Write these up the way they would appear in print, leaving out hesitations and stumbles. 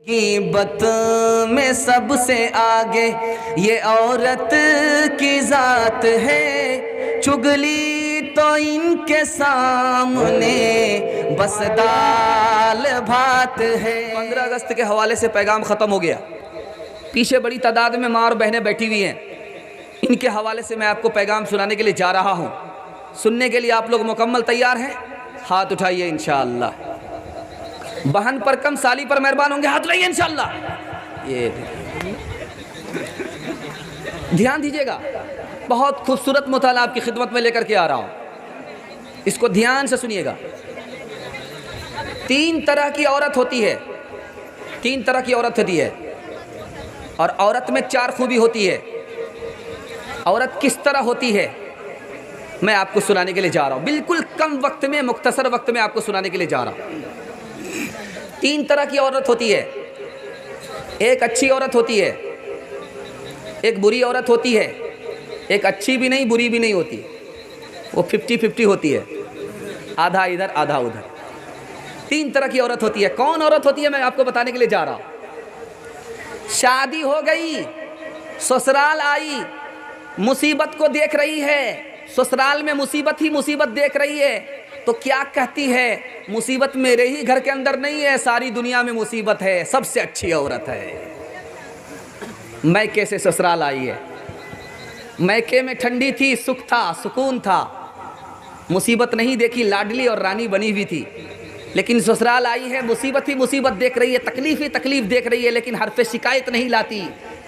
ग़ीबत में सबसे आगे ये औरत की ज़ात है, चुगली तो इनके सामने बस दाल भात है। 15 अगस्त के हवाले से पैगाम ख़त्म हो गया। पीछे बड़ी तादाद में माँ और बहनें बैठी हुई हैं, इनके हवाले से मैं आपको पैगाम सुनाने के लिए जा रहा हूँ। सुनने के लिए आप लोग मुकम्मल तैयार हैं? हाथ उठाइए इंशाअल्लाह। बहन पर कम, साली पर मेहरबान होंगे, हाथ उठाइए इंशाअल्लाह। ये ध्यान दीजिएगा, बहुत खूबसूरत मुताला आपकी खिदमत में लेकर के आ रहा हूँ, इसको ध्यान से सुनिएगा। 3 तरह की औरत होती है, 3 तरह की औरत होती है, और औरत में 4 खूबी होती है। औरत किस तरह होती है मैं आपको सुनाने के लिए जा रहा हूँ, बिल्कुल कम वक्त में, मुख्तसर वक्त में आपको सुनाने के लिए जा रहा हूँ। 3 तरह की औरत होती है। एक अच्छी औरत होती है, एक बुरी औरत होती है, एक अच्छी भी नहीं बुरी भी नहीं होती, वो 50-50 होती है, आधा इधर आधा उधर। 3 तरह की औरत होती है। कौन औरत होती है मैं आपको बताने के लिए जा रहा हूँ। शादी हो गई, ससुराल आई, मुसीबत को देख रही है, ससुराल में मुसीबत ही मुसीबत देख रही है, तो क्या कहती है, मुसीबत मेरे ही घर के अंदर नहीं है, सारी दुनिया में मुसीबत है, सबसे अच्छी औरत है। मैके से ससुराल आई है, मैके में ठंडी थी, सुख था, सुकून था, मुसीबत नहीं देखी, लाडली और रानी बनी हुई थी। लेकिन ससुराल आई है, मुसीबत ही मुसीबत देख रही है, तकलीफ ही तकलीफ देख रही है, लेकिन हर पे शिकायत नहीं लाती।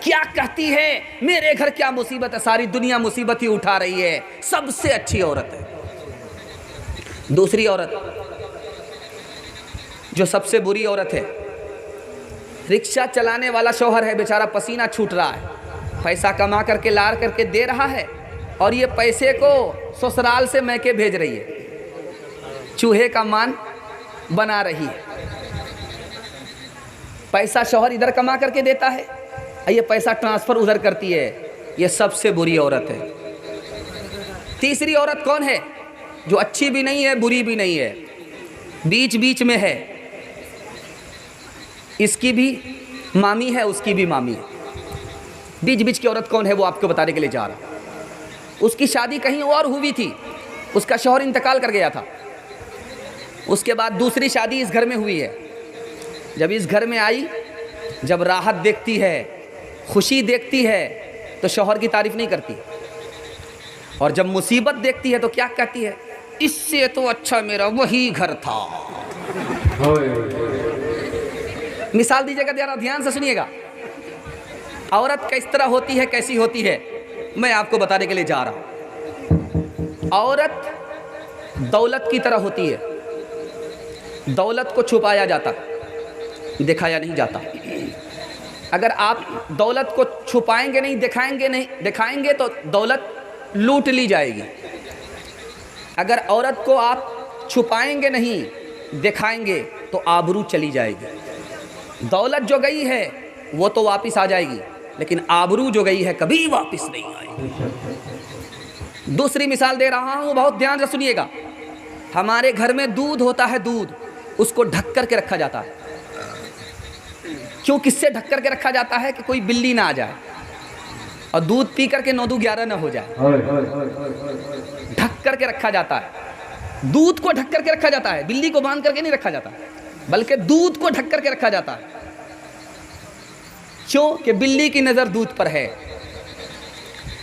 क्या कहती है, मेरे घर क्या मुसीबत है, सारी दुनिया मुसीबत ही उठा रही है, सबसे अच्छी औरत है। दूसरी औरत जो सबसे बुरी औरत है, रिक्शा चलाने वाला शौहर है, बेचारा पसीना छूट रहा है, पैसा कमा करके ला करके दे रहा है, और ये पैसे को ससुराल से मैके भेज रही है, चूहे का मान बना रही है। पैसा शौहर इधर कमा करके देता है, ये पैसा ट्रांसफर उधर करती है, ये सबसे बुरी औरत है। तीसरी औरत कौन है, जो अच्छी भी नहीं है बुरी भी नहीं है, बीच बीच में है, इसकी भी मामी है उसकी भी मामी है। बीच बीच की औरत कौन है वो आपको बताने के लिए जा रहा हूं। उसकी शादी कहीं और हुई थी, उसका शौहर इंतकाल कर गया था, उसके बाद दूसरी शादी इस घर में हुई है। जब इस घर में आई, जब राहत देखती है, खुशी देखती है, तो शौहर की तारीफ नहीं करती, और जब मुसीबत देखती है तो क्या कहती है, इससे तो अच्छा मेरा वही घर था। मिसाल दीजिएगा, जरा ध्यान से सुनिएगा। औरत किस तरह होती है, कैसी होती है, मैं आपको बताने के लिए जा रहा हूं। औरत दौलत की तरह होती है, दौलत को छुपाया जाता, दिखाया नहीं जाता। अगर आप दौलत को छुपाएंगे नहीं, दिखाएंगे तो दौलत लूट ली जाएगी। अगर औरत को आप छुपाएंगे नहीं, दिखाएंगे तो आबरू चली जाएगी। दौलत जो गई है वो तो वापस आ जाएगी, लेकिन आबरू जो गई है कभी वापस नहीं आएगी। दूसरी मिसाल दे रहा हूँ, बहुत ध्यान से सुनिएगा। हमारे घर में दूध होता है, दूध उसको ढक कर के रखा जाता है। क्यों, किससे ढक कर के रखा जाता है कि कोई बिल्ली ना आ जाए और दूध पी करके 9-2-11 ना हो जाए। ढक करके रखा जाता है, दूध को ढक करके रखा जाता है, बिल्ली को बांध करके नहीं रखा जाता, बल्कि दूध को ढक करके रखा जाता है। क्यों कि बिल्ली की नज़र दूध पर है।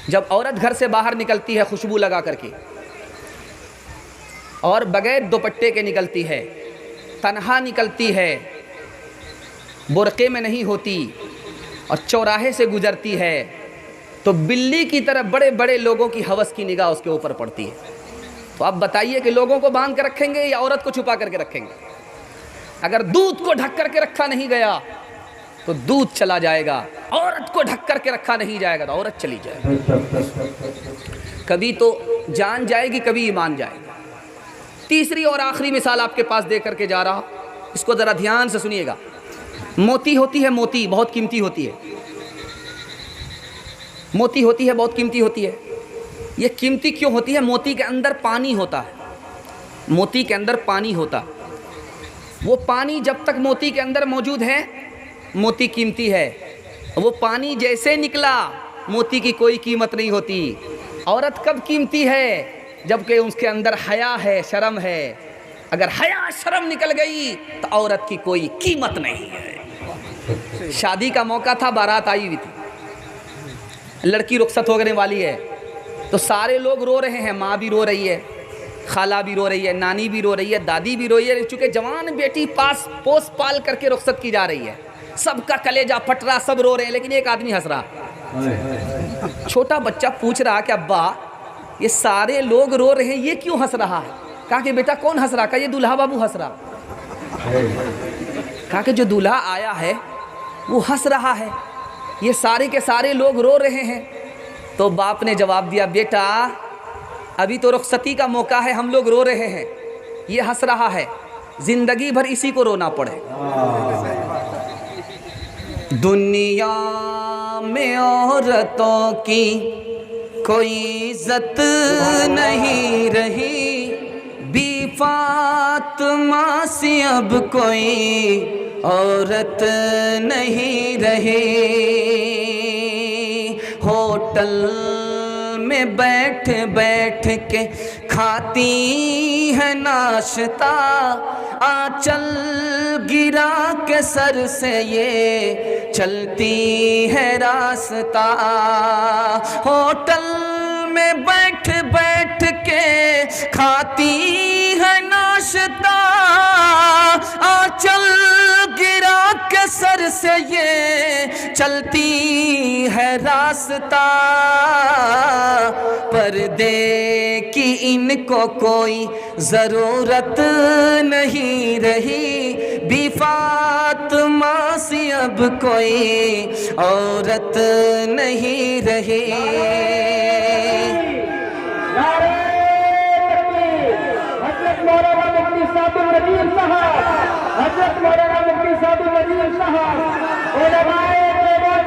जब औरत घर से बाहर निकलती है खुशबू लगा करके, और बगैर दुपट्टे के निकलती है, तन्हा निकलती है, बुर्के में नहीं होती, और चौराहे से गुजरती है, तो बिल्ली की तरह बड़े बड़े लोगों की हवस की निगाह उसके ऊपर पड़ती है। तो आप बताइए कि लोगों को बांध कर रखेंगे या औरत को छुपा करके रखेंगे? अगर दूध को ढक करके रखा नहीं गया तो दूध चला जाएगा, औरत को ढक करके रखा नहीं जाएगा तो औरत चली जाएगी। कभी तो जान जाएगी, कभी ईमान जाएगा। तीसरी और आखिरी मिसाल आपके पास दे करके जा रहा हूं, इसको ज़रा ध्यान से सुनिएगा। मोती होती है, मोती बहुत कीमती होती है, मोती होती है, बहुत कीमती होती है। ये कीमती क्यों होती है? मोती के अंदर पानी होता है, मोती के अंदर पानी होता है। वो पानी जब तक मोती के अंदर मौजूद है मोती कीमती है, वो पानी जैसे निकला मोती की कोई कीमत नहीं होती। औरत कब कीमती है? जबकि उसके अंदर हया है, शर्म है। अगर हया शर्म निकल गई तो औरत की कोई कीमत नहीं है। शादी का मौका था, बारात आई हुई थी, लड़की रुखसत होने वाली है, तो सारे लोग रो रहे हैं। माँ भी रो रही है, खाला भी रो रही है, नानी भी रो रही है, दादी भी रो रही है, चूँकि जवान बेटी पास पोस पाल करके रुखसत की जा रही है। सबका कलेजा फट रहा, सब रो रहे हैं, लेकिन एक आदमी हंस रहा। छोटा बच्चा पूछ रहा कि अब्बा ये सारे लोग रो रहे हैं, ये क्यों हंस रहा है? कहा कि बेटा कौन हंस रहा? कहा ये दूल्हा बाबू हंस रहा। कहा कि जो दूल्हा आया है वो हंस रहा है, ये सारे के सारे लोग रो रहे हैं। तो बाप ने जवाब दिया, बेटा अभी तो रुखसती का मौका है, हम लोग रो रहे हैं, ये हंस रहा है, जिंदगी भर इसी को रोना पड़े। दुनिया में औरतों की कोई इज्जत नहीं रही, बी फातिमा सी अब कोई औरत नहीं रही। होटल में बैठ बैठ के खाती है नाश्ता, आंचल गिरा के सर से ये चलती है रास्ता। होटल में बैठ बैठ के खाती है नाश्ता, आंचल गिरा के सर से ये चलती है रास्ता। पर्दे की इनको कोई ज़रूरत नहीं रही, बी फातिमा सी अब कोई औरत नहीं रही। हज़रत मौलाना मुफ्ती साबिर नज़ीर साहब, हज़रत मौलाना मुफ्ती साबिर नज़ीर साहब, उलमाए देवबंद।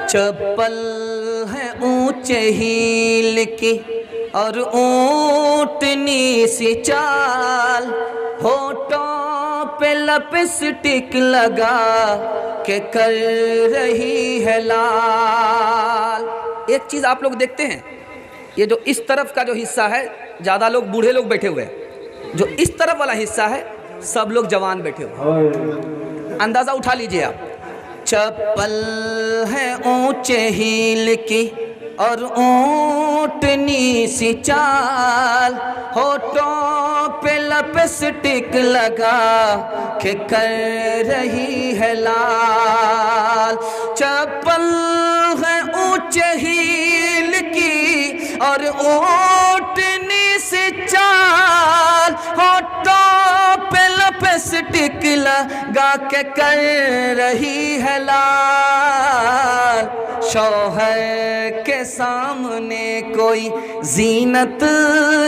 चप्पल है ऊंचे हील की और ऊंटनी सी चाल, होठों पे लिपस्टिक लगा के कर रही है लाल। एक चीज़ आप लोग देखते हैं, ये जो इस तरफ का जो हिस्सा है ज़्यादा लोग बूढ़े लोग बैठे हुए हैं, जो इस तरफ वाला हिस्सा है सब लोग जवान बैठे हुए। अंदाज़ा उठा लीजिए आप। चप्पल है ऊंचे हील की और ऊंटनी सी चाल, होठों पे लिपस्टिक लगा के कर रही है लाल। चप्पल है ऊंचे हील की और ऊंटनी सी चाल, होठों पे लिपस्टिक लगा के कर रही है लाल। शौहर के सामने कोई जीनत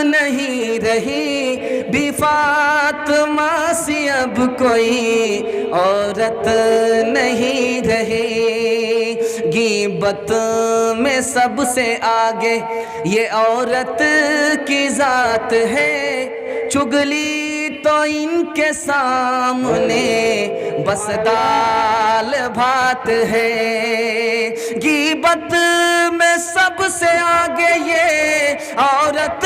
नहीं रही, बी फातिमा सी अब कोई औरत नहीं रही। गीबत में सबसे आगे ये औरत की जात है, चुगली तो इनके सामने बस दाल भात है। गीबत में सबसे आगे ये औरत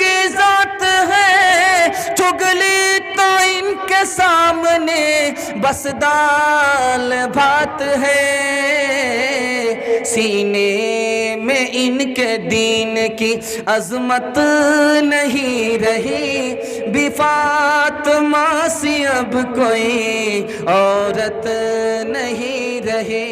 की जात है, चुगली तो इनके सामने बस दाल भात है। सीने में इनके दीन की अजमत नहीं रही, बी फातिमा सी अब कोई औरत नहीं रही।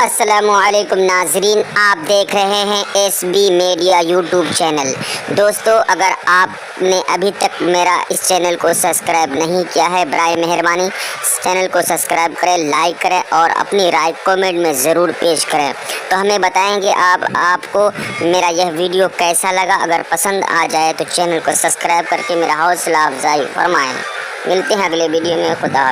अस्सलामुअलैकुम नाजरीन, आप देख रहे हैं SB मीडिया यूट्यूब चैनल। दोस्तों, अगर आपने अभी तक मेरा इस चैनल को सब्सक्राइब नहीं किया है, बराए मेहरबानी इस चैनल को सब्सक्राइब करें, लाइक करें और अपनी राय कमेंट में ज़रूर पेश करें। तो हमें बताएंगे आपको मेरा यह वीडियो कैसा लगा। अगर पसंद आ जाए तो चैनल को सब्सक्राइब करके मेरा हौसला अफजाई फरमाएँ। मिलते हैं अगले वीडियो में। खुदा।